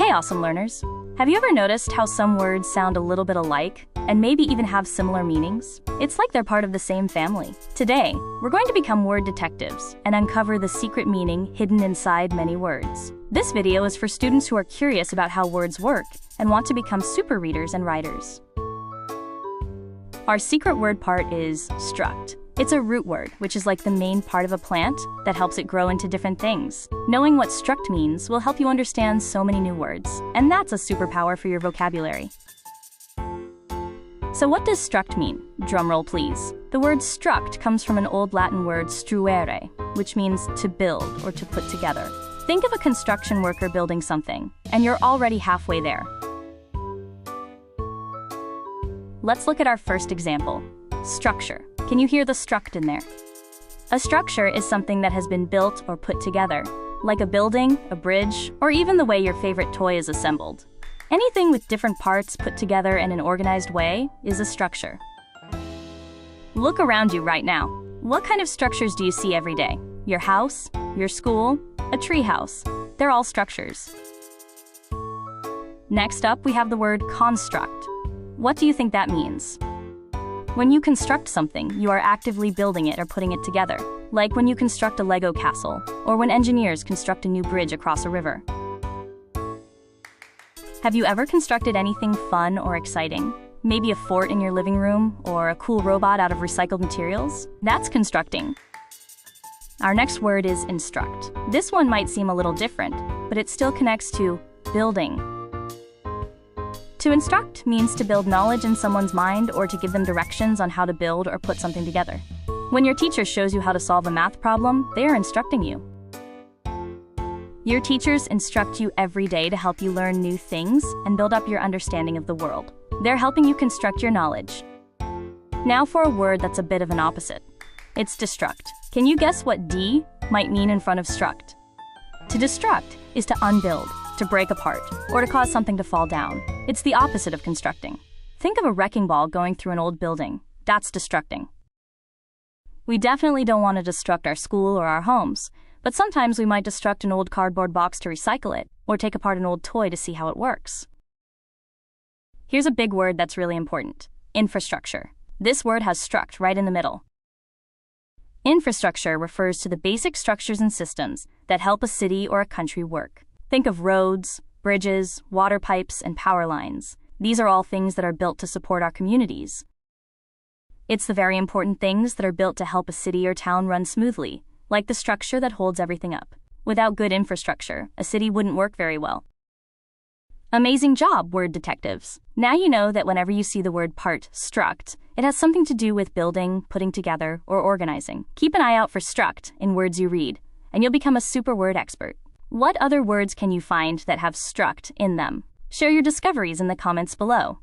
Hey awesome learners! Have you ever noticed how some words sound a little bit alike, and maybe even have similar meanings? It's like they're part of the same family. Today, we're going to become word detectives and uncover the secret meaning hidden inside many words. This video is for students who are curious about how words work and want to become super readers and writers. Our secret word part is struct. It's a root word, which is like the main part of a plant that helps it grow into different things. Knowing what struct means will help you understand so many new words, and that's a superpower for your vocabulary. So what does struct mean? Drumroll please. The word struct comes from an old Latin word struere, which means to build or to put together. Think of a construction worker building something, and you're already halfway there. Let's look at our first example. Structure. Can you hear the struct in there? A structure is something that has been built or put together, like a building, a bridge, or even the way your favorite toy is assembled. Anything with different parts put together in an organized way is a structure. Look around you right now. What kind of structures do you see every day? Your house, your school, a tree house. They're all structures. Next up, we have the word construct. What do you think that means? When you construct something, you are actively building it or putting it together, like when you construct a Lego castle, or when engineers construct a new bridge across a river. Have you ever constructed anything fun or exciting? Maybe a fort in your living room, or a cool robot out of recycled materials? That's constructing. Our next word is instruct. This one might seem a little different, but it still connects to building. To instruct means to build knowledge in someone's mind or to give them directions on how to build or put something together. When your teacher shows you how to solve a math problem, they are instructing you. Your teachers instruct you every day to help you learn new things and build up your understanding of the world. They're helping you construct your knowledge. Now for a word that's a bit of an opposite. It's destruct. Can you guess what D might mean in front of struct? To destruct is to unbuild, to break apart, or to cause something to fall down. It's the opposite of constructing. Think of a wrecking ball going through an old building. That's destructing. We definitely don't want to destruct our school or our homes, but sometimes we might destruct an old cardboard box to recycle it, or take apart an old toy to see how it works. Here's a big word that's really important. Infrastructure. This word has struct right in the middle. Infrastructure refers to the basic structures and systems that help a city or a country work. Think of roads, bridges, water pipes, and power lines. These are all things that are built to support our communities. It's the very important things that are built to help a city or town run smoothly, like the structure that holds everything up. Without good infrastructure, a city wouldn't work very well. Amazing job, word detectives! Now you know that whenever you see the word part, struct, it has something to do with building, putting together, or organizing. Keep an eye out for struct in words you read, and you'll become a super word expert. What other words can you find that have struct in them? Share your discoveries in the comments below.